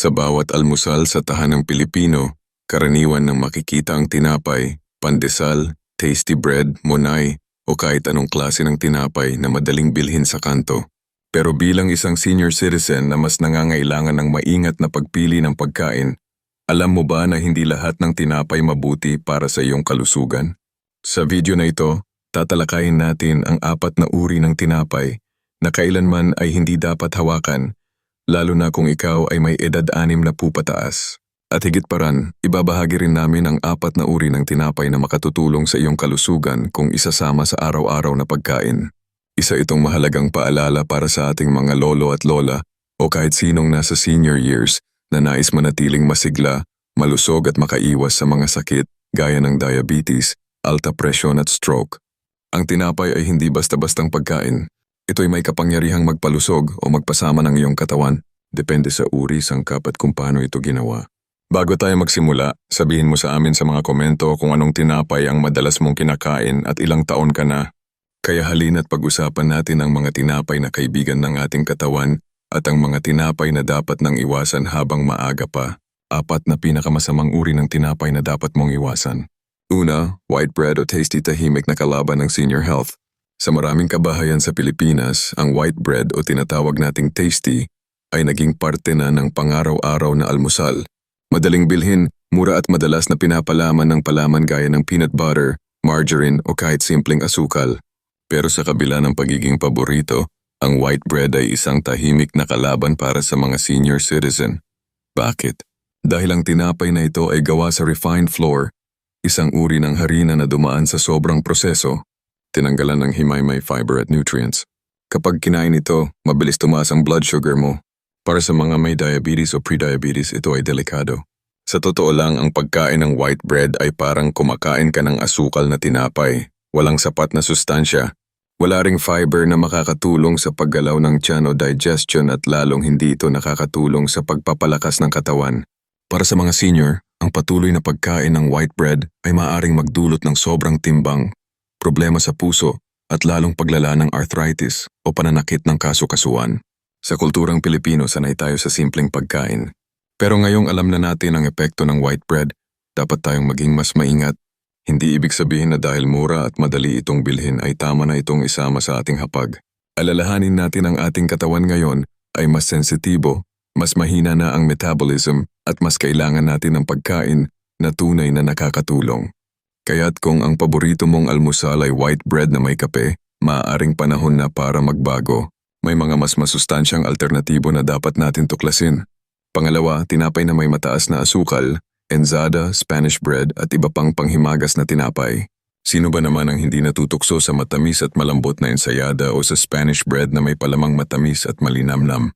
Sa bawat almusal sa tahanang Pilipino, karaniwan nang makikita ang tinapay, pandesal, tasty bread, monay, o kahit anong klase ng tinapay na madaling bilhin sa kanto. Pero bilang isang senior citizen na mas nangangailangan ng maingat na pagpili ng pagkain, alam mo ba na hindi lahat ng tinapay mabuti para sa iyong kalusugan? Sa video na ito, tatalakayin natin ang 4 na uri ng tinapay na kailanman ay hindi dapat hawakan, lalo na kung ikaw ay may edad 60 pataas. At higit pa ran, ibabahagi rin namin ang 4 na uri ng tinapay na makatutulong sa iyong kalusugan kung isasama sa araw-araw na pagkain. Isa itong mahalagang paalala para sa ating mga lolo at lola o kahit sinong nasa senior years na nais manatiling masigla, malusog at makaiwas sa mga sakit gaya ng diabetes, alta presyon at stroke. Ang tinapay ay hindi basta-bastang pagkain. Ito'y may kapangyarihang magpalusog o magpasama ng iyong katawan. Depende sa uri, sangkap at kung paano ito ginawa. Bago tayo magsimula, sabihin mo sa amin sa mga komento kung anong tinapay ang madalas mong kinakain at ilang taon ka na. Kaya halina't pag-usapan natin ang mga tinapay na kaibigan ng ating katawan at ang mga tinapay na dapat nang iwasan habang maaga pa. 4 na pinakamasamang uri ng tinapay na dapat mong iwasan. Una, white bread o tasty tahimik na kalaban ng senior health. Sa maraming kabahayan sa Pilipinas, ang white bread o tinatawag nating tasty ay naging parte na ng pangaraw-araw na almusal. Madaling bilhin, mura at madalas na pinapalaman ng palaman gaya ng peanut butter, margarine o kahit simpleng asukal. Pero sa kabila ng pagiging paborito, ang white bread ay isang tahimik na kalaban para sa mga senior citizen. Bakit? Dahil ang tinapay na ito ay gawa sa refined flour, isang uri ng harina na dumaan sa sobrang proseso, tinanggalan ng himay-may fiber at nutrients. Kapag kinain ito, mabilis tumaas ang blood sugar mo. Para sa mga may diabetes o prediabetes, ito ay delikado. Sa totoo lang, ang pagkain ng white bread ay parang kumakain ka ng asukal na tinapay. Walang sapat na sustansya. Wala ring fiber na makakatulong sa paggalaw ng tiyan o digestion at lalong hindi ito nakakatulong sa pagpapalakas ng katawan. Para sa mga senior, ang patuloy na pagkain ng white bread ay maaaring magdulot ng sobrang timbang, problema sa puso at lalong paglala ng arthritis o pananakit ng kasukasuan. Sa kulturang Pilipino, sanay tayo sa simpleng pagkain. Pero ngayong alam na natin ang epekto ng white bread, dapat tayong maging mas maingat. Hindi ibig sabihin na dahil mura at madali itong bilhin ay tama na itong isama sa ating hapag. Alalahanin natin ang ating katawan ngayon ay mas sensitibo, mas mahina na ang metabolism at mas kailangan natin ng pagkain na tunay na nakakatulong. Kaya't kung ang paborito mong almusal ay white bread na may kape, maaaring panahon na para magbago. May mga mas masustansyang alternatibo na dapat natin tuklasin. Pangalawa, tinapay na may mataas na asukal, enzada, Spanish bread at iba pang panghimagas na tinapay. Sino ba naman ang hindi natutukso sa matamis at malambot na ensayada o sa Spanish bread na may palamang matamis at malinamnam?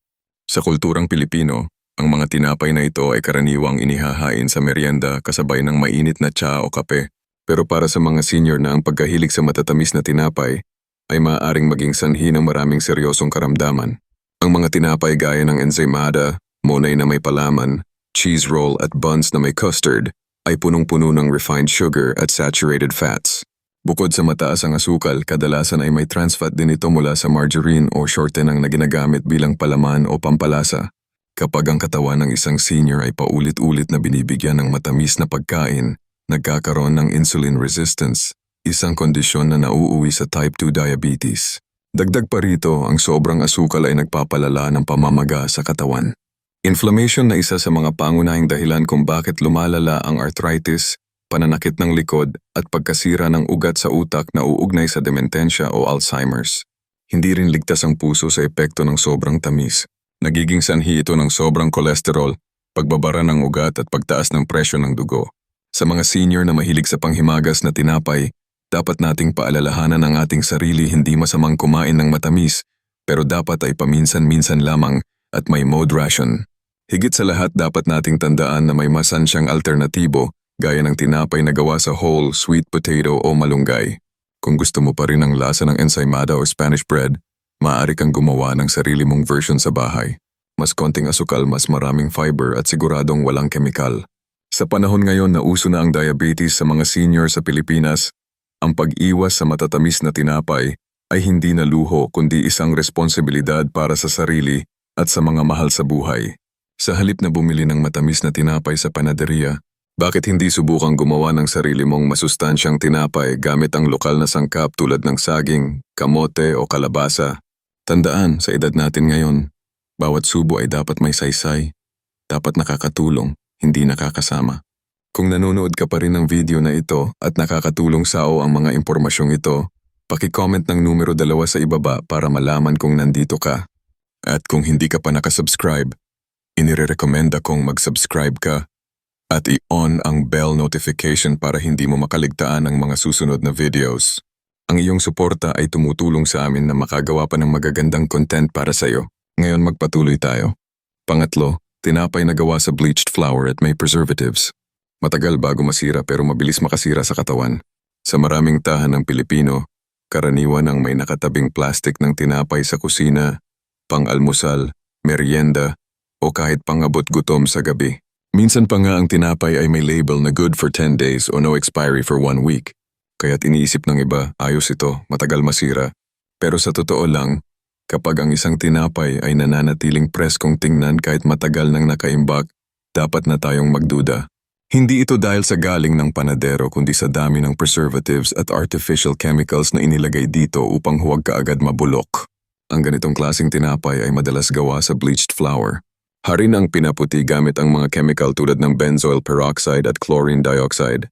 Sa kulturang Pilipino, ang mga tinapay na ito ay karaniwang inihahain sa merienda kasabay ng mainit na tsa o kape. Pero para sa mga senior na ang pagkahilig sa matatamis na tinapay ay maaaring maging sanhi ng maraming seryosong karamdaman. Ang mga tinapay gaya ng enzymada, monay na may palaman, cheese roll at buns na may custard ay punong-puno ng refined sugar at saturated fats. Bukod sa mataas ang asukal, kadalasan ay may trans fat din ito mula sa margarine o shortening na ginagamit bilang palaman o pampalasa. Kapag ang katawan ng isang senior ay paulit-ulit na binibigyan ng matamis na pagkain, nagkakaroon ng insulin resistance, isang kondisyon na nauuwi sa type 2 diabetes. Dagdag pa rito, ang sobrang asukal ay nagpapalala ng pamamaga sa katawan. Inflammation na isa sa mga pangunahing dahilan kung bakit lumalala ang arthritis, pananakit ng likod at pagkasira ng ugat sa utak na uugnay sa dementensya o Alzheimer's. Hindi rin ligtas ang puso sa epekto ng sobrang tamis. Nagiging sanhi ito ng sobrang kolesterol, pagbabara ng ugat at pagtaas ng presyo ng dugo. Sa mga senior na mahilig sa panghimagas na tinapay, dapat nating paalalahanan ang ating sarili hindi masamang kumain ng matamis, pero dapat ay paminsan-minsan lamang at may moderation. Higit sa lahat dapat nating tandaan na may masansyang alternatibo gaya ng tinapay na gawa sa whole, sweet potato o malunggay. Kung gusto mo pa rin ang lasa ng ensymada o Spanish bread, maaari kang gumawa ng sarili mong version sa bahay. Mas konting asukal, mas maraming fiber at siguradong walang kemikal. Sa panahon ngayon na uso na ang diabetes sa mga senior sa Pilipinas, ang pag-iwas sa matatamis na tinapay ay hindi na luho kundi isang responsibilidad para sa sarili at sa mga mahal sa buhay. Sa halip na bumili ng matamis na tinapay sa panaderia, bakit hindi subukang gumawa ng sarili mong masustansyang tinapay gamit ang lokal na sangkap tulad ng saging, kamote o kalabasa? Tandaan, sa edad natin ngayon, bawat subo ay dapat may saysay, dapat nakakatulong, hindi nakakasama. Kung nanonood ka pa rin ng video na ito at nakakatulong sa'o ang mga impormasyong ito, paki-comment ng numero 2 sa ibaba para malaman kung nandito ka. At kung hindi ka pa nakasubscribe, inirerekomenda kong mag-subscribe ka at i-on ang bell notification para hindi mo makaligtaan ang mga susunod na videos. Ang iyong suporta ay tumutulong sa amin na makagawa pa ng magagandang content para sa'yo. Ngayon magpatuloy tayo. Pangatlo, tinapay na gawa sa bleached flour at may preservatives. Matagal bago masira pero mabilis makasira sa katawan. Sa maraming tahan ng Pilipino, karaniwan ang may nakatabing plastic ng tinapay sa kusina, pang-almusal, merienda, o kahit pangabot gutom sa gabi. Minsan pa nga ang tinapay ay may label na good for 10 days o no expiry for 1 week. Kaya't iniisip ng iba, ayos ito, matagal masira. Pero sa totoo lang, kapag ang isang tinapay ay nananatiling preskong tingnan kahit matagal nang nakaimbak, dapat na tayong magduda. Hindi ito dahil sa galing ng panadero kundi sa dami ng preservatives at artificial chemicals na inilagay dito upang huwag kaagad mabulok. Ang ganitong klaseng tinapay ay madalas gawa sa bleached flour. Harin ang pinaputi gamit ang mga chemical tulad ng benzoyl peroxide at chlorine dioxide.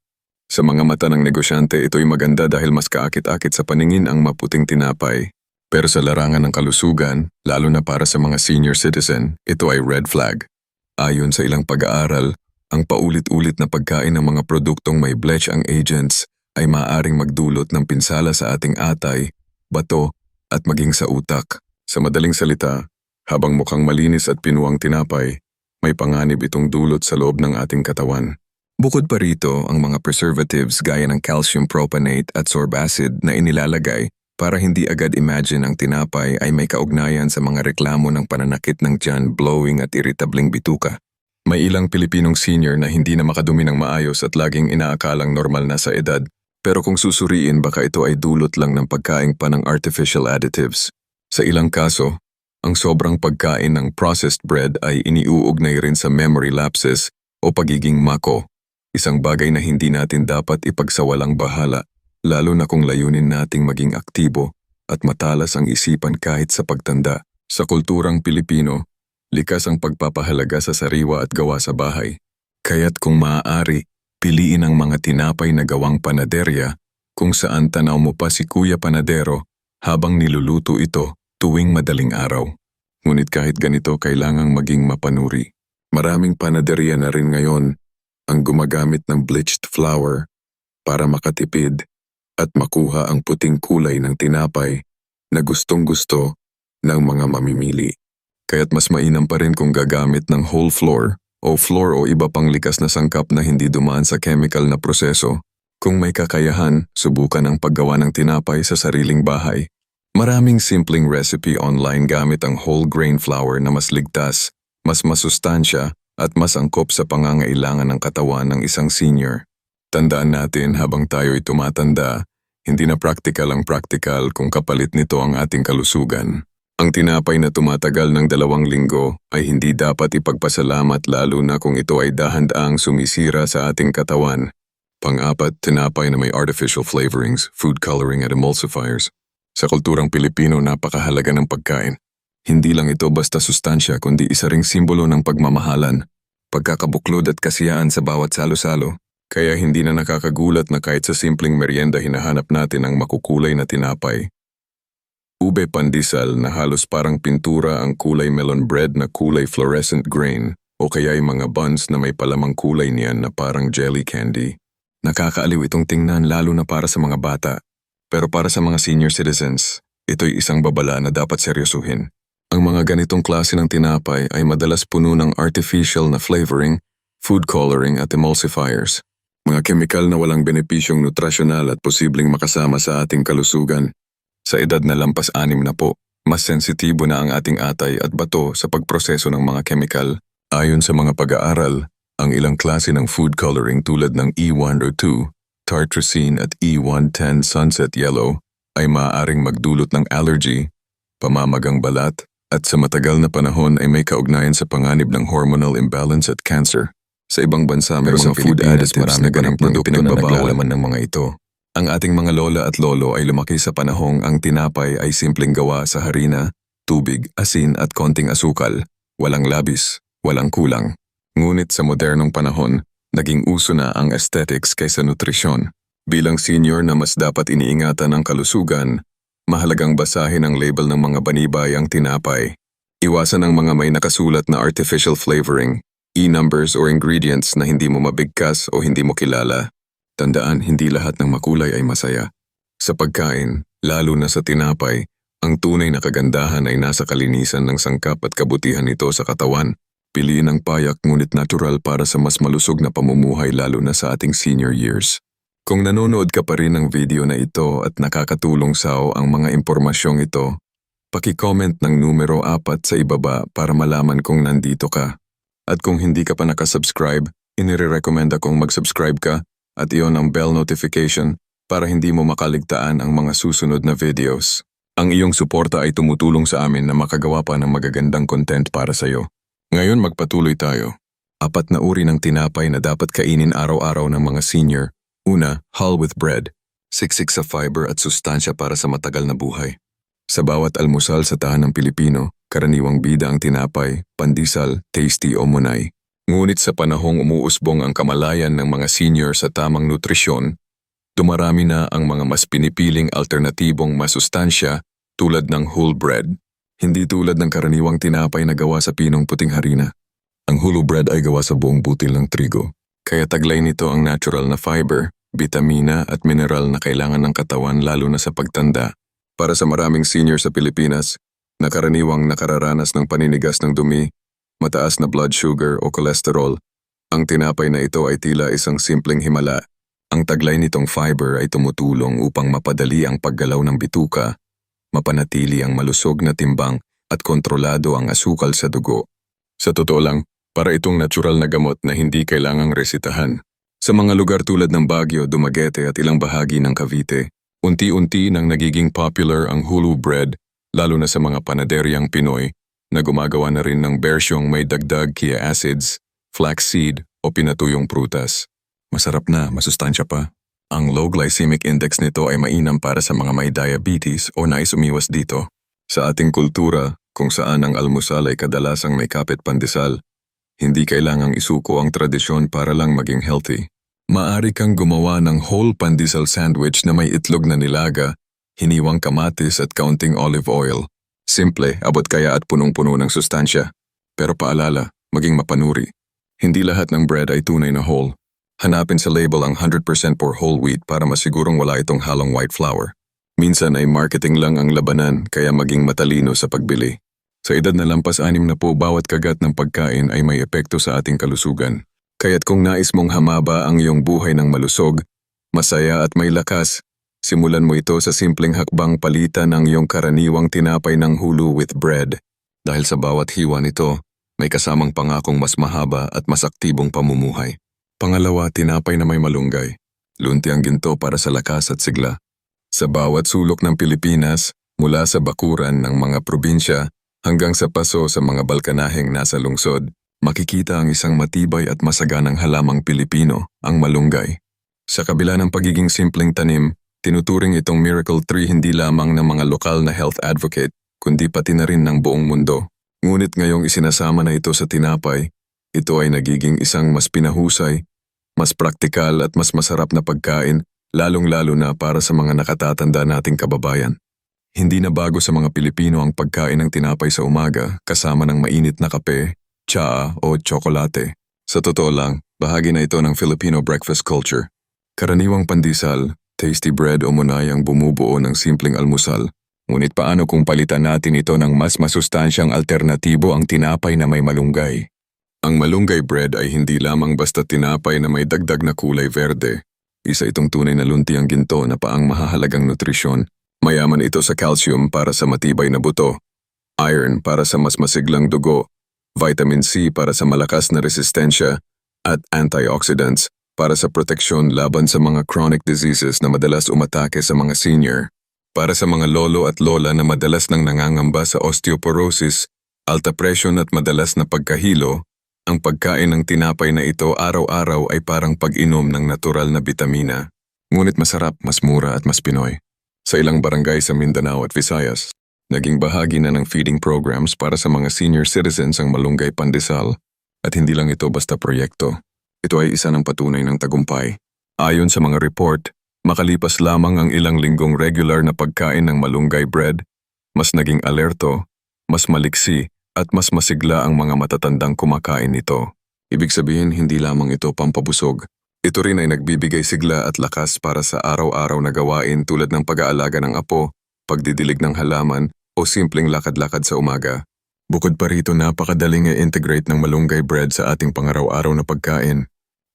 Sa mga mata ng negosyante, ito'y maganda dahil mas kaakit-akit sa paningin ang maputing tinapay. Pero sa larangan ng kalusugan, lalo na para sa mga senior citizen, ito ay red flag. Ayon sa ilang pag-aaral, ang paulit-ulit na pagkain ng mga produktong may bleach ang agents ay maaaring magdulot ng pinsala sa ating atay, bato, at maging sa utak. Sa madaling salita, habang mukhang malinis at pinuwang tinapay, may panganib itong dulot sa loob ng ating katawan. Bukod pa rito, ang mga preservatives gaya ng calcium propionate at sorb acid na inilalagay para hindi agad imagine ang tinapay ay may kaugnayan sa mga reklamo ng pananakit ng tiyan, blowing at irritabling bituka. May ilang Pilipinong senior na hindi na makadumi ng maayos at laging inaakalang normal na sa edad, pero kung susuriin baka ito ay dulot lang ng pagkain pa ng artificial additives. Sa ilang kaso, ang sobrang pagkain ng processed bread ay iniuugnay rin sa memory lapses o pagiging mako, isang bagay na hindi natin dapat ipagsawalang bahala, lalo na kung layunin nating maging aktibo at matalas ang isipan kahit sa pagtanda. Sa kulturang Pilipino, likas ang pagpapahalaga sa sariwa at gawa sa bahay. Kaya't kung maaari, piliin ang mga tinapay na gawang panaderya kung saan tanaw mo pa si Kuya Panadero habang niluluto ito tuwing madaling araw. Ngunit kahit ganito kailangang maging mapanuri. Maraming panaderya na rin ngayon ang gumagamit ng bleached flour para makatipid at makuha ang puting kulay ng tinapay na gustong-gusto ng mga mamimili. Kaya't mas mainam pa rin kung gagamit ng whole flour o iba pang likas na sangkap na hindi dumaan sa chemical na proseso. Kung may kakayahan, subukan ang paggawa ng tinapay sa sariling bahay. Maraming simpleng recipe online gamit ang whole grain flour na mas ligtas, mas masustansya at mas angkop sa pangangailangan ng katawan ng isang senior. Tandaan natin habang tayo'y tumatanda, hindi na practical ang practical kung kapalit nito ang ating kalusugan. Ang tinapay na tumatagal ng 2 linggo ay hindi dapat ipagpasalamat lalo na kung ito ay dahan-daang sumisira sa ating katawan. Pang-apat, tinapay na may artificial flavorings, food coloring at emulsifiers. Sa kulturang Pilipino, napakahalaga ng pagkain. Hindi lang ito basta sustansya kundi isa ring simbolo ng pagmamahalan, pagkakabuklod at kasiyaan sa bawat salo-salo. Kaya hindi na nakakagulat na kahit sa simpleng merienda hinahanap natin ang makukulay na tinapay. Ube pandesal na halos parang pintura ang kulay melon bread na kulay fluorescent grain o kaya'y mga buns na may palamang kulay niyan na parang jelly candy. Nakakaaliw itong tingnan lalo na para sa mga bata. Pero para sa mga senior citizens, ito'y isang babala na dapat seryosuhin. Ang mga ganitong klase ng tinapay ay madalas puno ng artificial na flavoring, food coloring at emulsifiers. Mga kemikal na walang benepisyong nutrasyonal at posibleng makasama sa ating kalusugan. Sa edad na lampas 6 na po, mas sensitibo na ang ating atay at bato sa pagproseso ng mga kemikal. Ayon sa mga pag-aaral, ang ilang klase ng food coloring tulad ng E102, tartrazine at E110 sunset yellow ay maaaring magdulot ng allergy, pamamagang balat at sa matagal na panahon ay may kaugnayan sa panganib ng hormonal imbalance at cancer. Sa ibang bansa may mga food additives na ganap ng pinagbabawalaman ng mga ito. Ang ating mga lola at lolo ay lumaki sa panahong ang tinapay ay simpleng gawa sa harina, tubig, asin at konting asukal, walang labis, walang kulang. Ngunit sa modernong panahon, naging uso na ang aesthetics kaysa nutrisyon. Bilang senior na mas dapat iniingatan ang kalusugan, mahalagang basahin ang label ng mga banibayang tinapay. Iwasan ang mga may nakasulat na artificial flavoring, e-numbers or ingredients na hindi mo mabigkas o hindi mo kilala. Tandaan, hindi lahat ng makulay ay masaya. Sa pagkain, lalo na sa tinapay, ang tunay na kagandahan ay nasa kalinisan ng sangkap at kabutihan nito sa katawan. Piliin ang payak ngunit natural para sa mas malusog na pamumuhay lalo na sa ating senior years. Kung nanonood ka pa rin ng video na ito at nakakatulong sa'yo ang mga impormasyong ito, paki-comment ng numero 4 sa ibaba para malaman kung nandito ka. At kung hindi ka pa nakasubscribe, inirecommend akong mag-subscribe ka at iyon ang bell notification para hindi mo makaligtaan ang mga susunod na videos. Ang iyong suporta ay tumutulong sa amin na makagawa pa ng magagandang content para sa'yo. Ngayon magpatuloy tayo. 4 na uri ng tinapay na dapat kainin araw-araw ng mga senior. Una, whole with bread. Siksik sa fiber at sustansya para sa matagal na buhay. Sa bawat almusal sa tahanang Pilipino, karaniwang bida ang tinapay, pandesal, tasty o munay. Ngunit sa panahong umuusbong ang kamalayan ng mga senior sa tamang nutrisyon, dumarami na ang mga mas pinipiling alternatibong masustansya tulad ng whole bread. Hindi tulad ng karaniwang tinapay na gawa sa pinong puting harina. Ang whole bread ay gawa sa buong butil ng trigo, kaya taglay nito ang natural na fiber, bitamina at mineral na kailangan ng katawan lalo na sa pagtanda. Para sa maraming senior sa Pilipinas, na karaniwang nakararanas ng paninigas ng dumi, mataas na blood sugar o cholesterol, ang tinapay na ito ay tila isang simpleng himala. Ang taglay nitong fiber ay tumutulong upang mapadali ang paggalaw ng bituka, mapanatili ang malusog na timbang at kontrolado ang asukal sa dugo. Sa totoo lang, para itong natural na gamot na hindi kailangang resitahan. Sa mga lugar tulad ng Baguio, Dumaguete at ilang bahagi ng Cavite, unti-unti nang nagiging popular ang whole bread, lalo na sa mga panaderyang Pinoy, na gumagawa na rin ng bersyong may dagdag chia acids, flaxseed o pinatuyong prutas. Masarap na, masustansya pa. Ang low glycemic index nito ay mainam para sa mga may diabetes o nais umiwas dito. Sa ating kultura, kung saan ang almusal ay kadalasang may kapit pandesal, hindi kailangang isuko ang tradisyon para lang maging healthy. Maari kang gumawa ng whole pandesal sandwich na may itlog na nilaga, hiniwang kamatis at kaunting olive oil. Simple, abot kaya at punong-puno ng sustansya. Pero paalala, maging mapanuri. Hindi lahat ng bread ay tunay na whole. Hanapin sa label ang 100% for whole wheat para masigurong wala itong halong white flour. Minsan ay marketing lang ang labanan kaya maging matalino sa pagbili. Sa edad na lampas 60 bawat kagat ng pagkain ay may epekto sa ating kalusugan. Kaya't kung nais mong hamaba ang iyong buhay ng malusog, masaya at may lakas, simulan mo ito sa simpleng hakbang palitan ang iyong karaniwang tinapay ng whole with bread. Dahil sa bawat hiwa nito, may kasamang pangakong mas mahaba at mas aktibong pamumuhay. Pangalawa, tinapay na may malunggay. Lunti ang ginto para sa lakas at sigla. Sa bawat sulok ng Pilipinas, mula sa bakuran ng mga probinsya hanggang sa paso sa mga balkanaheng nasa lungsod, makikita ang isang matibay at masaganang halamang Pilipino, ang malunggay. Sa kabila ng pagiging simpleng tanim, tinuturing itong miracle tree hindi lamang ng mga lokal na health advocate, kundi pati na rin ng buong mundo. Ngunit ngayong isinasama na ito sa tinapay, ito ay nagiging isang mas pinahusay, mas praktikal at mas masarap na pagkain, lalong-lalo na para sa mga nakatatanda nating kababayan. Hindi na bago sa mga Pilipino ang pagkain ng tinapay sa umaga kasama ng mainit na kape, tsaa o tsokolate. Sa totoo lang, bahagi na ito ng Filipino breakfast culture. Karaniwang pandesal, tasty bread o munay ang bumubuo ng simpleng almusal. Ngunit paano kung palitan natin ito ng mas masustansyang alternatibo ang tinapay na may malunggay? Ang malunggay bread ay hindi lamang basta tinapay na may dagdag na kulay verde. Isa itong tunay na luntiang ginto na paang mahahalagang nutrisyon. Mayaman ito sa calcium para sa matibay na buto, iron para sa mas masiglang dugo, vitamin C para sa malakas na resistensya, at antioxidants para sa proteksyon laban sa mga chronic diseases na madalas umatake sa mga senior. Para sa mga lolo at lola na madalas nang nangangamba sa osteoporosis, alta presyon at madalas na pagkahilo, ang pagkain ng tinapay na ito araw-araw ay parang pag-inom ng natural na bitamina. Ngunit masarap, mas mura at mas Pinoy. Sa ilang barangay sa Mindanao at Visayas, naging bahagi na ng feeding programs para sa mga senior citizens ang malunggay pandesal. At hindi lang ito basta proyekto. Ito ay isa ng patunay ng tagumpay. Ayon sa mga report, makalipas lamang ang ilang linggong regular na pagkain ng malunggay bread, mas naging alerto, mas maliksi at mas masigla ang mga matatandang kumakain nito. Ibig sabihin hindi lamang ito pampabusog. Ito rin ay nagbibigay sigla at lakas para sa araw-araw na gawain tulad ng pag-aalaga ng apo, pagdidilig ng halaman o simpleng lakad-lakad sa umaga. Bukod pa rito, napakadaling i-integrate ng malunggay bread sa ating pangaraw-araw na pagkain.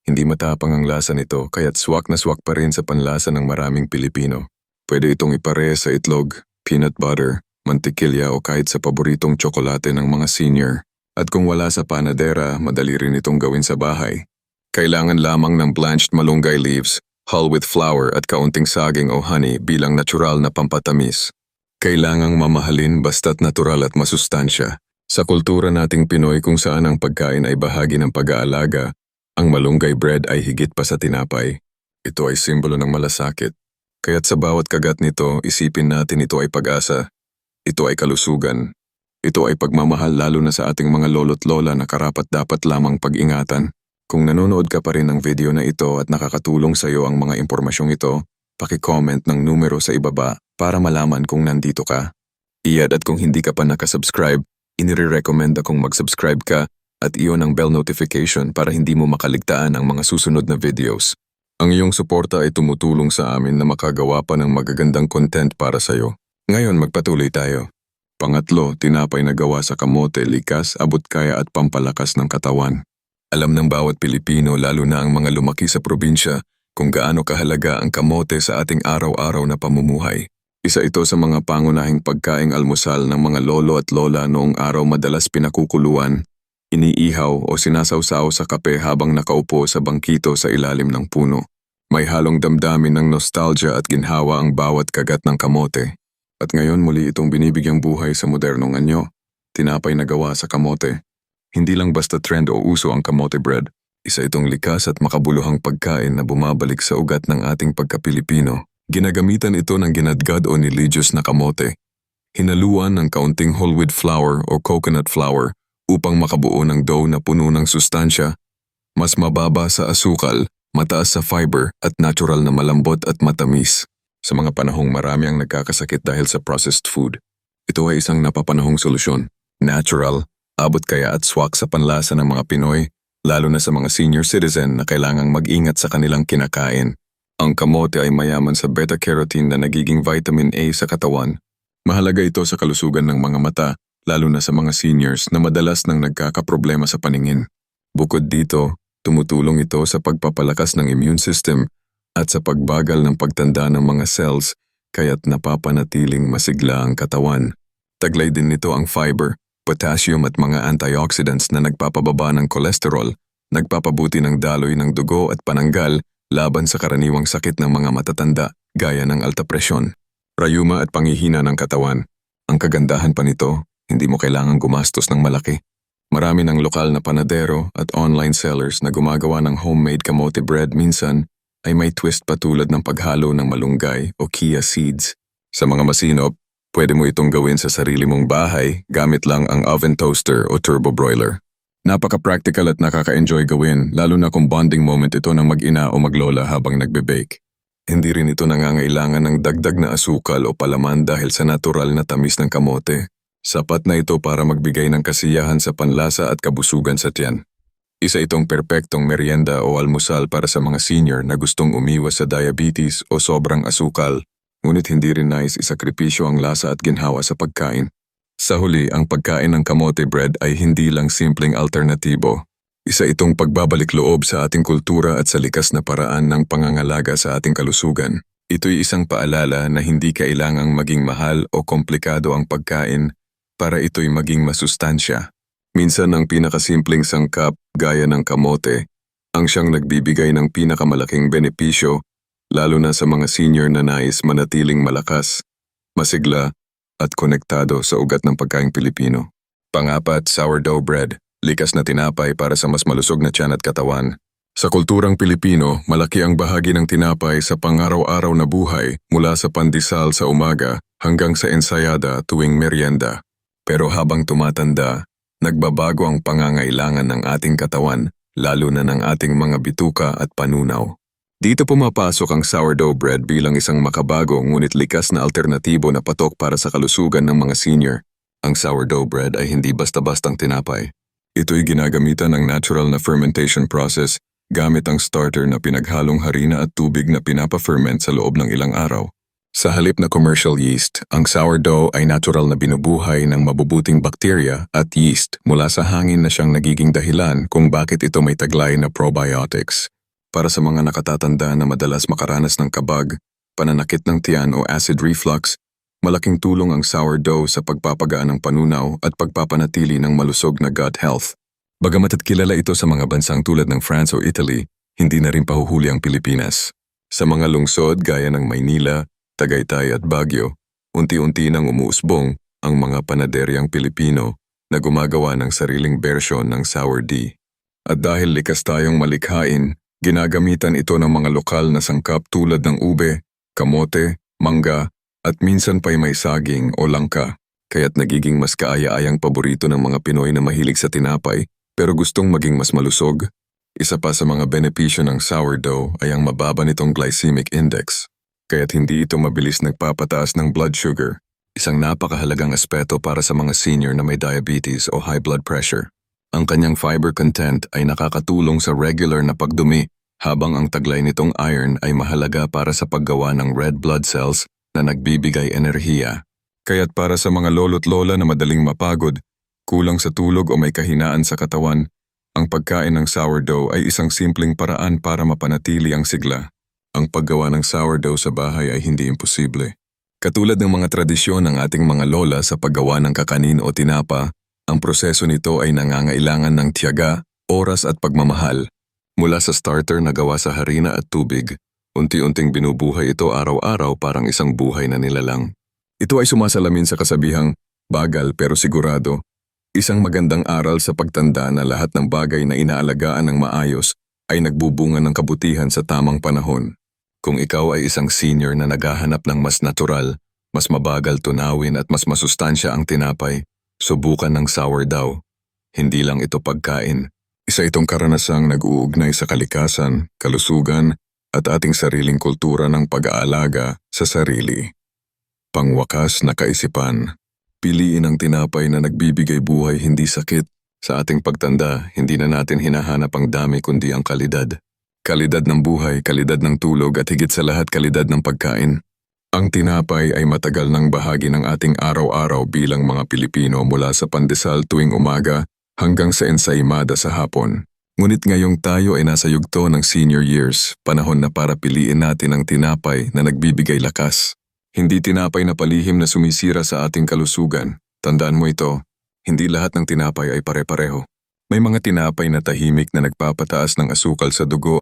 Hindi matapang ang lasa nito kaya't swak na swak pa rin sa panlasa ng maraming Pilipino. Pwede itong ipare sa itlog, peanut butter, mantikilya o kahit sa paboritong tsokolate ng mga senior. At kung wala sa panadera, madali rin itong gawin sa bahay. Kailangan lamang ng blanched malunggay leaves, hull with flour at kaunting saging o honey bilang natural na pampatamis. Kailangang mamahalin basta't natural at masustansya. Sa kultura nating Pinoy kung saan ang pagkain ay bahagi ng pag-aalaga, ang malunggay bread ay higit pa sa tinapay. Ito ay simbolo ng malasakit. Kaya't sa bawat kagat nito, isipin natin ito ay pag-asa. Ito ay kalusugan. Ito ay pagmamahal lalo na sa ating mga lolo't lola na karapat-dapat lamang pag-ingatan. Kung nanonood ka pa rin ng video na ito at nakakatulong sa iyo ang mga impormasyong ito, paki-comment ng numero sa ibaba para malaman kung nandito ka. Iyad at kung hindi ka pa nakasubscribe, inire-recommend akong mag-subscribe ka at iyon ang bell notification para hindi mo makaligtaan ang mga susunod na videos. Ang iyong suporta ay tumutulong sa amin na makagawa pa ng magagandang content para sa iyo. Ngayon magpatuloy tayo. Pangatlo, tinapay na gawa sa kamote, likas, abot kaya at pampalakas ng katawan. Alam ng bawat Pilipino lalo na ang mga lumaki sa probinsya kung gaano kahalaga ang kamote sa ating araw-araw na pamumuhay. Isa ito sa mga pangunahing pagkaing almusal ng mga lolo at lola noong araw madalas pinakukuluan, iniihaw o sinasawsaw sa kape habang nakaupo sa bangkito sa ilalim ng puno. May halong damdamin ng nostalgia at ginhawa ang bawat kagat ng kamote. At ngayon muli itong binibigyang buhay sa modernong anyo, tinapay na gawa sa kamote. Hindi lang basta trend o uso ang kamote bread. Isa itong likas at makabuluhang pagkain na bumabalik sa ugat ng ating pagka-Pilipino. Ginagamitan ito ng ginadgad o nilidyos na kamote. Hinaluan ng kaunting whole wheat flour o coconut flour upang makabuo ng dough na puno ng sustansya, mas mababa sa asukal, mataas sa fiber at natural na malambot at matamis. Sa mga panahong marami ang nagkakasakit dahil sa processed food, ito ay isang napapanahong solusyon. Natural, abot kaya at swak sa panlasa ng mga Pinoy, lalo na sa mga senior citizen na kailangang mag-ingat sa kanilang kinakain. Ang kamote ay mayaman sa beta-carotene na nagiging vitamin A sa katawan. Mahalaga ito sa kalusugan ng mga mata, lalo na sa mga seniors na madalas nang nagkakaproblema sa paningin. Bukod dito, tumutulong ito sa pagpapalakas ng immune system at sa pagbagal ng pagtanda ng mga cells kaya't napapanatiling masigla ang katawan. Taglay din nito ang fiber, potassium at mga antioxidants na nagpapababa ng kolesterol, nagpapabuti ng daloy ng dugo at pananggal laban sa karaniwang sakit ng mga matatanda gaya ng alta presyon, rayuma at panghihina ng katawan. Ang kagandahan pa nito, hindi mo kailangang gumastos ng malaki. Marami ng lokal na panadero at online sellers na gumagawa ng homemade kamote bread minsan ay may twist pa tulad ng paghalo ng malunggay o chia seeds. Sa mga masinop, pwede mo itong gawin sa sarili mong bahay gamit lang ang oven toaster o turbo broiler. Napaka-practical at nakaka-enjoy gawin lalo na kung bonding moment ito ng mag-ina o maglola habang nagbe-bake. Hindi rin ito nangangailangan ng dagdag na asukal o palaman dahil sa natural na tamis ng kamote. Sapat na ito para magbigay ng kasiyahan sa panlasa at kabusugan sa tiyan. Isa itong perpektong merienda o almusal para sa mga senior na gustong umiwas sa diabetes o sobrang asukal, ngunit hindi rin nais isakripisyo ang lasa at ginhawa sa pagkain. Sa huli, ang pagkain ng kamote bread ay hindi lang simpleng alternatibo. Isa itong pagbabalik loob sa ating kultura at sa likas na paraan ng pangangalaga sa ating kalusugan. Ito'y isang paalala na hindi kailangang maging mahal o komplikado ang pagkain para ito'y maging masustansya. Minsan ang pinakasimpleng sangkap, gaya ng kamote, ang siyang nagbibigay ng pinakamalaking benepisyo, lalo na sa mga senior na nais manatiling malakas, masigla, at konektado sa ugat ng pagkaing Pilipino. Pang-apat, sourdough bread, likas na tinapay para sa mas malusog na tiyan at katawan. Sa kulturang Pilipino, malaki ang bahagi ng tinapay sa pang-araw-araw na buhay mula sa pandesal sa umaga hanggang sa ensayada tuwing merienda. Pero habang tumatanda, nagbabago ang pangangailangan ng ating katawan, lalo na ng ating mga bituka at panunaw. Dito pumapasok ang sourdough bread bilang isang makabago ngunit likas na alternatibo na patok para sa kalusugan ng mga senior. Ang sourdough bread ay hindi basta-bastang tinapay. Ito'y ginagamitan ng natural na fermentation process gamit ang starter na pinaghalong harina at tubig na pinapa-ferment sa loob ng ilang araw. Sa halip na commercial yeast, ang sourdough ay natural na binubuhay ng mabubuting bakterya at yeast mula sa hangin na siyang nagiging dahilan kung bakit ito may taglay na probiotics. Para sa mga nakatatanda na madalas makaranas ng kabag, pananakit ng tiyan o acid reflux, malaking tulong ang sourdough sa pagpapagaan ng panunaw at pagpapanatili ng malusog na gut health. Bagamat at kilala ito sa mga bansang tulad ng France o Italy, hindi na rin pahuhuli ang Pilipinas. Sa mga lungsod gaya ng Maynila, Tagaytay at Baguio, unti-unti nang umuusbong ang mga panaderyang Pilipino na gumagawa ng sariling bersyon ng sourdough. At dahil likas tayong malikhain, ginagamitan ito ng mga lokal na sangkap tulad ng ube, kamote, mangga, at minsan pa'y may saging o langka, kaya't nagiging mas kaaya-ayang paborito ng mga Pinoy na mahilig sa tinapay pero gustong maging mas malusog. Isa pa sa mga benepisyo ng sourdough ay ang mababa nitong glycemic index, kaya't hindi ito mabilis nagpapataas ng blood sugar, isang napakahalagang aspeto para sa mga senior na may diabetes o high blood pressure. Ang kanyang fiber content ay nakakatulong sa regular na pagdumi, habang ang taglay nitong iron ay mahalaga para sa paggawa ng red blood cells na nagbibigay enerhiya. Kaya't para sa mga lolo't lola na madaling mapagod, kulang sa tulog o may kahinaan sa katawan, ang pagkain ng sourdough ay isang simpleng paraan para mapanatili ang sigla. Ang paggawa ng sourdough sa bahay ay hindi imposible. Katulad ng mga tradisyon ng ating mga lola sa paggawa ng kakanin o tinapa, ang proseso nito ay nangangailangan ng tiyaga, oras at pagmamahal. Mula sa starter na gawa sa harina at tubig, unti-unting binubuhay ito araw-araw parang isang buhay na nilalang. Ito ay sumasalamin sa kasabihang, bagal pero sigurado. Isang magandang aral sa pagtanda na lahat ng bagay na inaalagaan ng maayos ay nagbubunga ng kabutihan sa tamang panahon. Kung ikaw ay isang senior na naghahanap ng mas natural, mas mabagal tunawin at mas masustansya ang tinapay, subukan ng sourdough. Hindi lang ito pagkain. Isa itong karanasang nag-uugnay sa kalikasan, kalusugan, at ating sariling kultura ng pag-aalaga sa sarili. Pangwakas na kaisipan. Piliin ang tinapay na nagbibigay buhay hindi sakit. Sa ating pagtanda, hindi na natin hinahanap ang dami kundi ang kalidad. Kalidad ng buhay, kalidad ng tulog at higit sa lahat kalidad ng pagkain. Ang tinapay ay matagal ng bahagi ng ating araw-araw bilang mga Pilipino mula sa pandesal tuwing umaga hanggang sa ensaymada sa hapon. Ngunit ngayong tayo ay nasa yugto ng senior years, panahon na para piliin natin ang tinapay na nagbibigay lakas. Hindi tinapay na palihim na sumisira sa ating kalusugan. Tandaan mo ito, hindi lahat ng tinapay ay pare-pareho. May mga tinapay na tahimik na nagpapataas ng asukal sa dugo,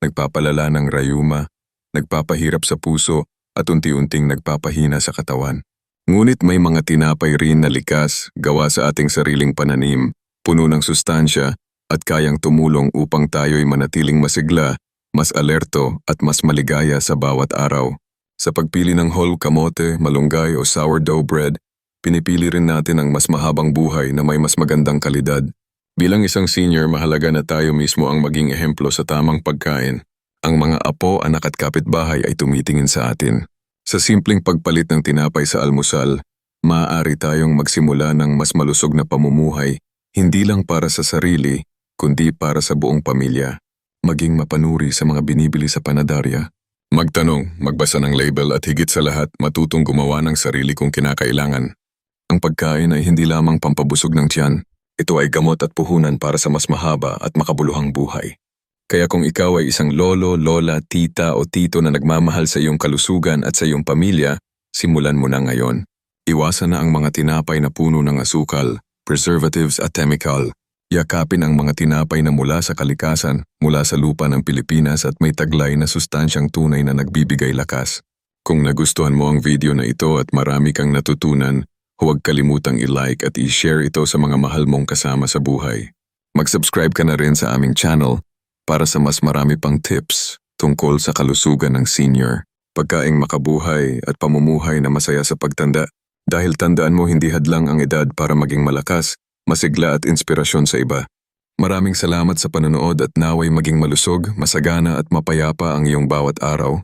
nagpapalala ng rayuma, nagpapahirap sa puso at unti-unting nagpapahina sa katawan. Ngunit may mga tinapay rin na likas, gawa sa ating sariling pananim, puno ng sustansya at kayang tumulong upang tayo'y manatiling masigla, mas alerto at mas maligaya sa bawat araw. Sa pagpili ng whole kamote, malunggay o sourdough bread, pinipili rin natin ang mas mahabang buhay na may mas magandang kalidad. Bilang isang senior, mahalaga na tayo mismo ang maging ehemplo sa tamang pagkain. Ang mga apo, anak at kapitbahay ay tumitingin sa atin. Sa simpleng pagpalit ng tinapay sa almusal, maaari tayong magsimula ng mas malusog na pamumuhay, hindi lang para sa sarili, kundi para sa buong pamilya. Maging mapanuri sa mga binibili sa panadarya. Magtanong, magbasa ng label at higit sa lahat matutong gumawa ng sarili kong kinakailangan. Ang pagkain ay hindi lamang pampabusog ng tiyan. Ito ay gamot at puhunan para sa mas mahaba at makabuluhang buhay. Kaya kung ikaw ay isang lolo, lola, tita o tito na nagmamahal sa iyong kalusugan at sa iyong pamilya, simulan mo na ngayon. Iwasan na ang mga tinapay na puno ng asukal, preservatives at chemical. Yakapin ang mga tinapay na mula sa kalikasan, mula sa lupa ng Pilipinas at may taglay na sustansyang tunay na nagbibigay lakas. Kung nagustuhan mo ang video na ito at marami kang natutunan, huwag kalimutang i-like at i-share ito sa mga mahal mong kasama sa buhay. Mag-subscribe ka na rin sa aming channel para sa mas marami pang tips tungkol sa kalusugan ng senior, pagkaing makabuhay at pamumuhay na masaya sa pagtanda. Dahil tandaan mo hindi hadlang ang edad para maging malakas, masigla at inspirasyon sa iba. Maraming salamat sa panonood at naway maging malusog, masagana at mapayapa ang iyong bawat araw.